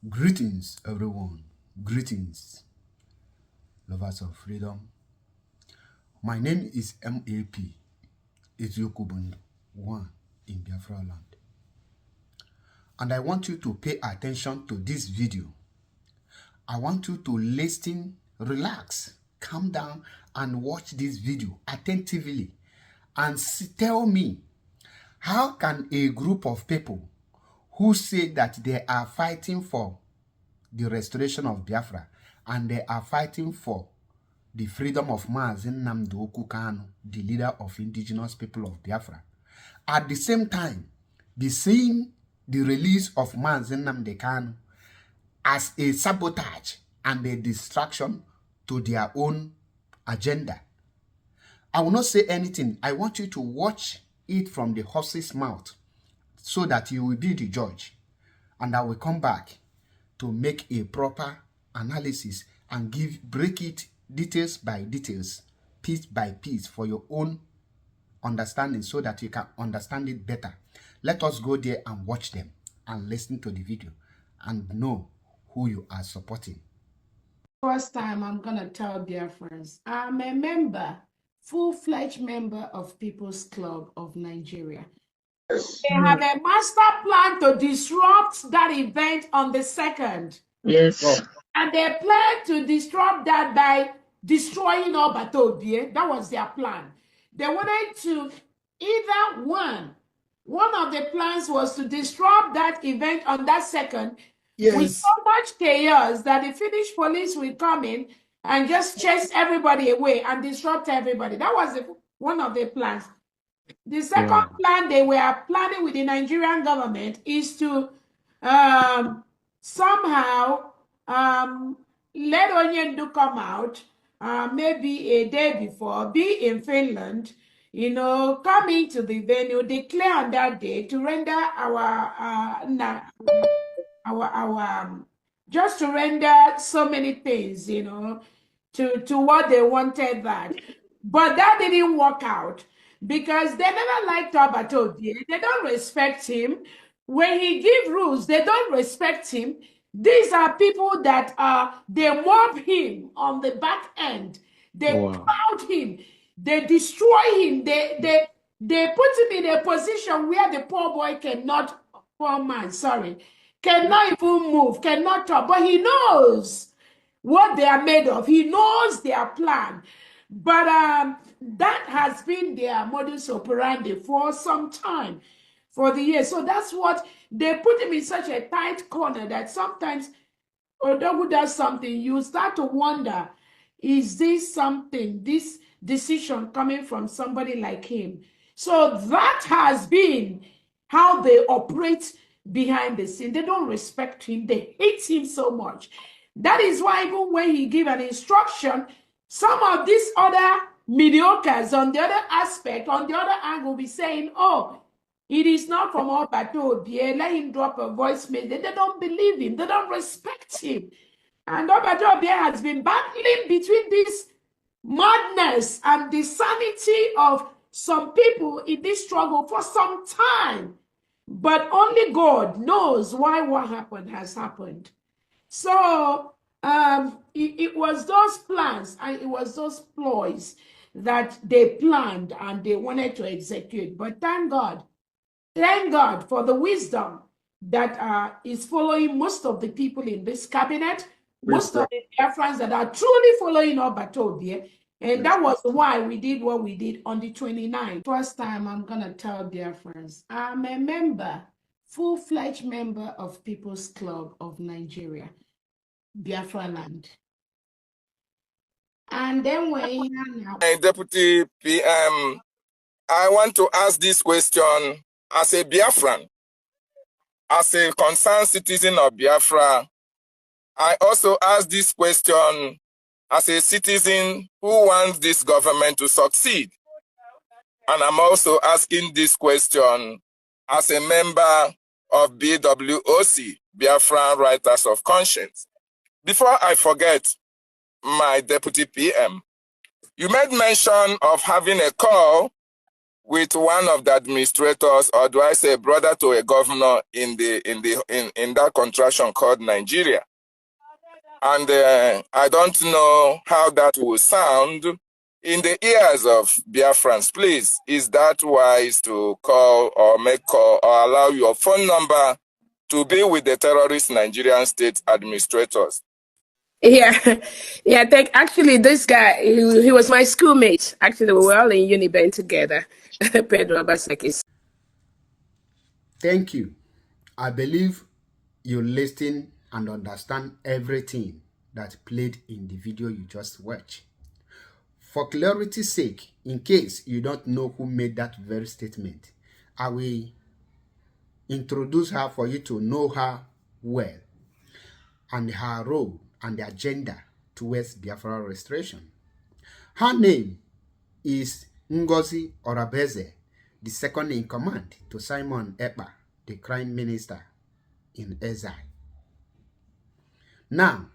Greetings, everyone. Greetings, lovers of freedom. My name is MAP Eziokubundu, one in Biafra land. And I want you to pay attention to this video. I want you to listen, relax, calm down, and watch this video attentively. And tell me, how can a group of people who say that they are fighting for the restoration of Biafra and they are fighting for the freedom of mazi Nnamdi Kanu, the leader of indigenous people of Biafra, at the same time be seeing the release of mazi Nnamdi Kanu as a sabotage and a distraction to their own agenda? I will not say anything. I want you to watch it from the horse's mouth so that you will be the judge. And I will come back to make a proper analysis and break it details by details, piece by piece for your own understanding so that you can understand it better. Let us go there and watch them and listen to the video and know who you are supporting. First time I'm going to tell Biafrans, I'm a member, full-fledged member of People's Club of Nigeria. They have a master plan to disrupt that event on the 2nd. Yes. And they plan to disrupt that by destroying Obatobie. That was their plan. They wanted to either one of the plans was to disrupt that event on that 2nd with so much chaos that the Finnish police will come in and just chase everybody away and disrupt everybody. That was one of the plans. The second plan they were planning with the Nigerian government is to somehow let Onyendu come out maybe a day before, be in Finland, come into the venue, declare on that day to render just to render so many things, to what they wanted that. But that didn't work out because they never liked Obatobie. They don't respect him. When he gives rules, they don't respect him. These are people that they mob him on the back end. They crowd him. They destroy him. They put him in a position where the poor boy cannot even move, cannot talk. But he knows what they are made of. He knows their plan. But that has been their modus operandi for some time, for the years. So that's what they put him in such a tight corner that sometimes Odogu does something, you start to wonder, is this something, this decision coming from somebody like him? So that has been how they operate behind the scene. They don't respect him. They hate him so much. That is why even when he give an instruction, some of these other mediocres on the other aspect, on the other angle, will be saying, oh, it is not from Obatobie, let him drop a voicemail. They don't believe him. They don't respect him. And Obatobie has been battling between this madness and the sanity of some people in this struggle for some time. But only God knows why what happened has happened. So it was those plans and it was those ploys that they planned and they wanted to execute. But thank God for the wisdom that is following most of the people in this cabinet, most of the Biafrans that are truly following Obatobie. And that was why we did what we did on the 29th. First time I'm going to tell Biafrans, I'm a member, full-fledged member of People's Club of Nigeria, Biafra land. And then we're here now. Deputy PM, I want to ask this question as a Biafran, as a concerned citizen of Biafra. I also ask this question as a citizen who wants this government to succeed. And I'm also asking this question as a member of BWOC, Biafran Writers of Conscience. Before I forget, my Deputy PM, you made mention of having a call with one of the administrators, or do I say brother to a governor in that contraction called Nigeria. And I don't know how that will sound in the ears of Biafrans. Please, is that wise to call or make call or allow your phone number to be with the terrorist Nigerian state administrators? Yeah, yeah. Actually, this guy, he was my schoolmate. Actually, we were all in Uniben together. Pedro Abasakis. Thank you. I believe you listen and understand everything that played in the video you just watched. For clarity's sake, in case you don't know who made that very statement, I will introduce her for you to know her well and her role and the agenda towards Biafra restoration. Her name is Ngozi Orabueze, the second in command to Simon Ekpa, the Prime Minister in exile. Now,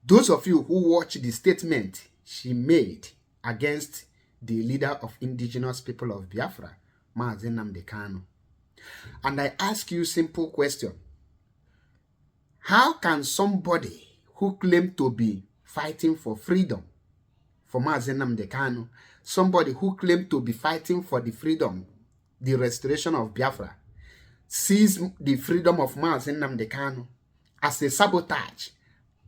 those of you who watch the statement she made against the leader of indigenous people of Biafra, Mazi Nnamdi Kanu, and I ask you a simple question. How can somebody who claims to be fighting for freedom for Mazi Nnamdi Kanu, somebody who claims to be fighting for the freedom, the restoration of Biafra, sees the freedom of Mazi Nnamdi Kanu as a sabotage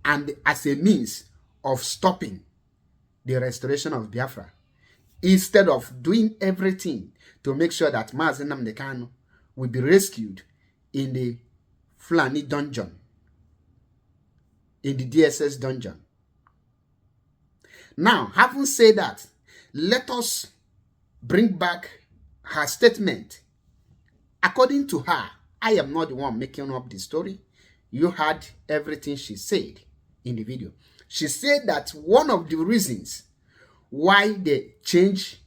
and as a means of stopping the restoration of Biafra, instead of doing everything to make sure that Mazi Nnamdi Kanu will be rescued in the Fulani dungeon, in the DSS dungeon. Now, having said that, let us bring back her statement. According to her, I am not the one making up the story. You heard everything she said in the video. She said that one of the reasons why they changed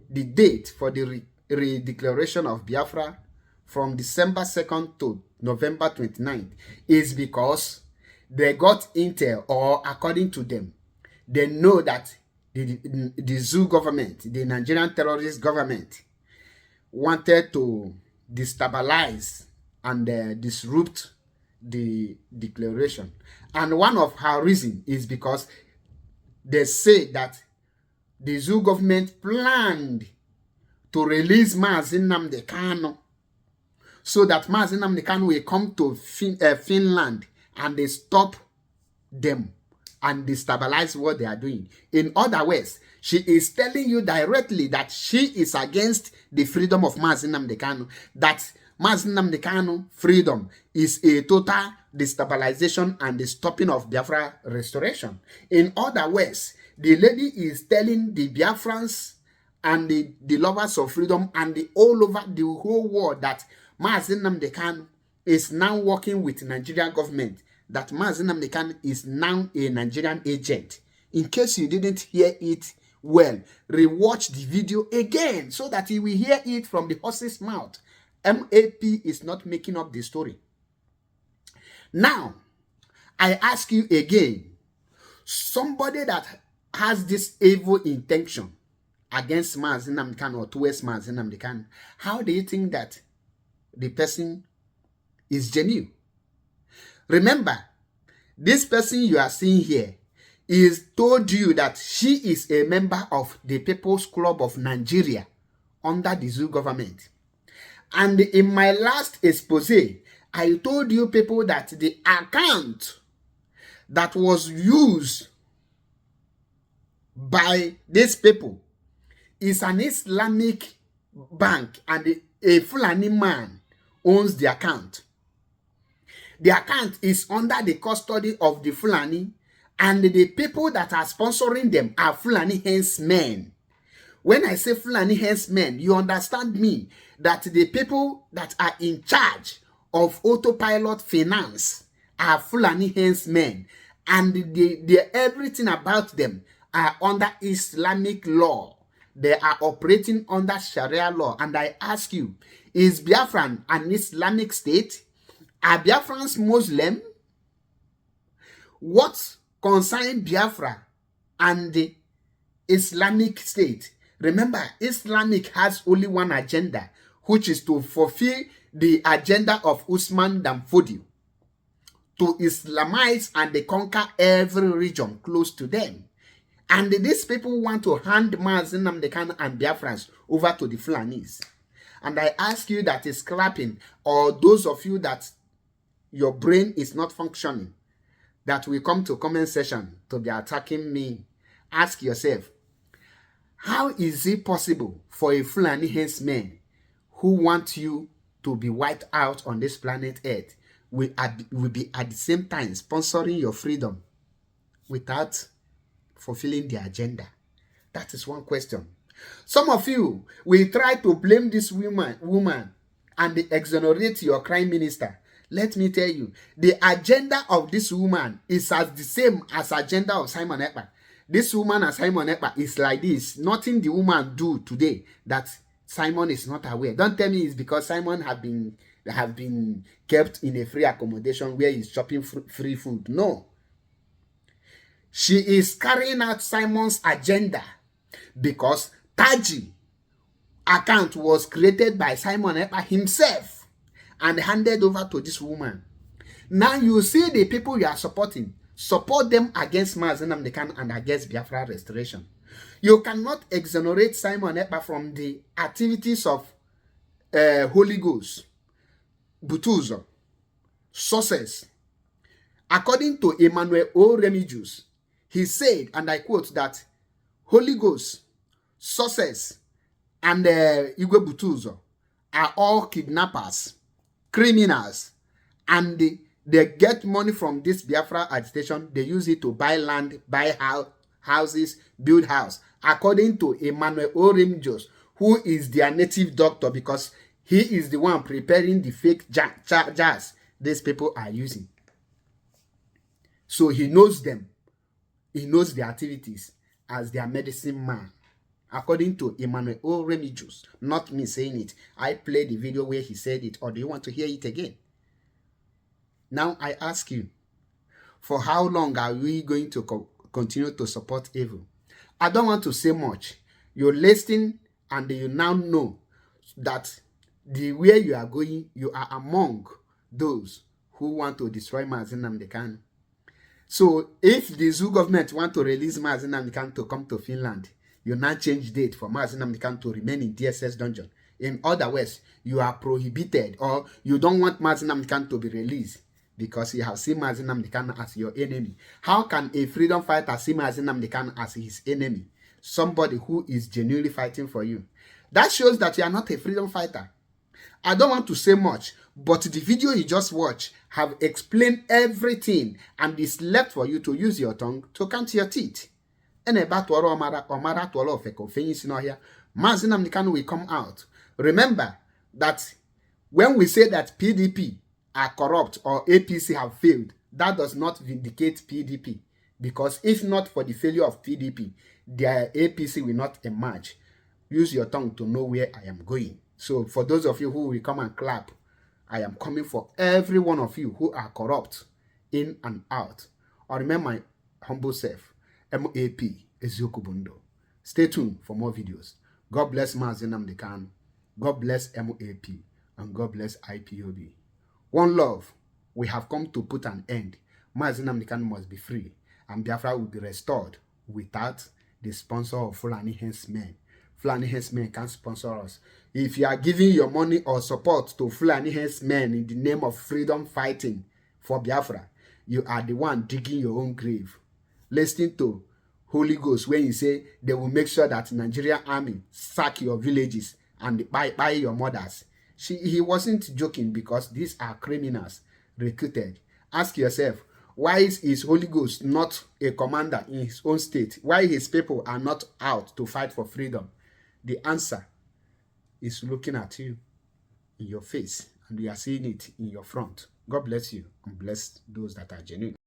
the date for the redeclaration of Biafra from December 2nd to November 29th is because they got intel, or according to them, they know that the zoo government, the Nigerian terrorist government, wanted to destabilize and disrupt the declaration. And one of her reasons is because they say that the zoo government planned to release Mazi Nnamdi Kanu so that Mazi Nnamdi Kanu will come to Finland and they stop them and destabilize what they are doing. In other words, she is telling you directly that she is against the freedom of Mazi Nnamdi Kanu, that Mazi Nnamdi Kanu freedom is a total destabilization and the stopping of Biafra restoration. In other words, the lady is telling the Biafrans and the lovers of freedom and all over the whole world that Mazi Nnamdi Kanu is now working with the Nigerian government, that Mazi Nnamdi Kanu is now a Nigerian agent. In case you didn't hear it well, rewatch the video again so that you will hear it from the horse's mouth. MAP is not making up the story. Now, I ask you again, somebody that has this evil intention against Mazi Nnamdi Kanu or towards Mazi Nnamdi Kanu, how do you think that the person is genuine? Remember, this person you are seeing here is told you that she is a member of the People's Club of Nigeria under the zoo government. And in my last expose, I told you people that the account that was used by these people is an Islamic bank, and a Fulani man owns the account. The account is under the custody of the Fulani, and the people that are sponsoring them are Fulani henchmen. When I say Fulani henchmen, you understand me, that the people that are in charge of autopilot finance are Fulani henchmen, and everything about them are under Islamic law. They are operating under Sharia law. And I ask you, is Biafran an Islamic state? Are Biafrans Muslim? What concerns Biafra and the Islamic state? Remember, Islamic has only one agenda, which is to fulfill the agenda of Usman Dan Fodio, to Islamize and conquer every region close to them. And these people want to hand Mazi Nnamdi Kanu and Biafrans over to the Fulanis. And I ask you that is clapping, or those of you that your brain is not functioning, that will come to comment section to be attacking me, ask yourself, how is it possible for a Fulani henchman who want you to be wiped out on this planet Earth will be at the same time sponsoring your freedom without fulfilling the agenda? That is one question. Some of you will try to blame this woman and exonerate your crime minister. Let me tell you, the agenda of this woman is as the same as agenda of Simon Ekpa. This woman and Simon Ekpa is like this. Nothing the woman do today that Simon is not aware. Don't tell me it's because Simon have been kept in a free accommodation where he's shopping free food. No. She is carrying out Simon's agenda because Taji account was created by Simon Ekpa himself and handed over to this woman. Now you see the people you are supporting. Support them against Mazi Nnamdi Kanu and against Biafra restoration. You cannot exonerate Simon Ekpa from the activities of Holy Ghost, Butuzo, sources. According to Emmanuel O. Remigius, he said, and I quote, that Holy Ghost, sources, and Igwe Butuzo are all kidnappers, criminals, and they get money from this Biafra agitation. They use it to buy land, buy houses, build house. According to Emmanuel O. Remigius, who is their native doctor, because he is the one preparing the fake jazz these people are using. So he knows them. He knows their activities as their medicine man. According to Emmanuel O. Remigius, not me saying it. I played the video where he said it, or do you want to hear it again? Now I ask you, for how long are we going to continue to support evil? I don't want to say much. You're listening and you now know that the way you are going, you are among those who want to destroy Mazi Nnamdi Kanu. So if the zoo government want to release Mazi Nnamdi Kanu to come to Finland, you now change date for Mazi Nnamdi Kanu to remain in DSS dungeon. In other words, you are prohibited, or you don't want Mazi Nnamdi Kanu to be released because you have seen Mazi Nnamdi Kanu as your enemy. How can a freedom fighter see Mazi Nnamdi Kanu as his enemy? Somebody who is genuinely fighting for you. That shows that you are not a freedom fighter. I don't want to say much, but the video you just watched have explained everything, and it's left for you to use your tongue to count your teeth. Mazi Nnamdi Kanu will come out. Remember that when we say that PDP are corrupt or APC have failed, that does not vindicate PDP, because if not for the failure of PDP, their APC will not emerge. Use your tongue to know where I am going. So for those of you who will come and clap, I am coming for every one of you who are corrupt in and out. Or remember my humble self, MAP Eziokubundo. Stay tuned for more videos. God bless Mazi Nnamdi Kanu. God bless MAP. And God bless IPOB. One love. We have come to put an end. Mazi Nnamdi Kanu must be free, and Biafra will be restored without the sponsor of Fulani henchmen. Fulani henchmen can sponsor us. If you are giving your money or support to Fulani henchmen in the name of freedom fighting for Biafra, you are the one digging your own grave. Listening to Holy Ghost when you say they will make sure that Nigerian army sack your villages and buy your mothers. He wasn't joking, because these are criminals recruited. Ask yourself, why is Holy Ghost not a commander in his own state? Why his people are not out to fight for freedom? The answer is looking at you in your face, and you are seeing it in your front. God bless you, and bless those that are genuine.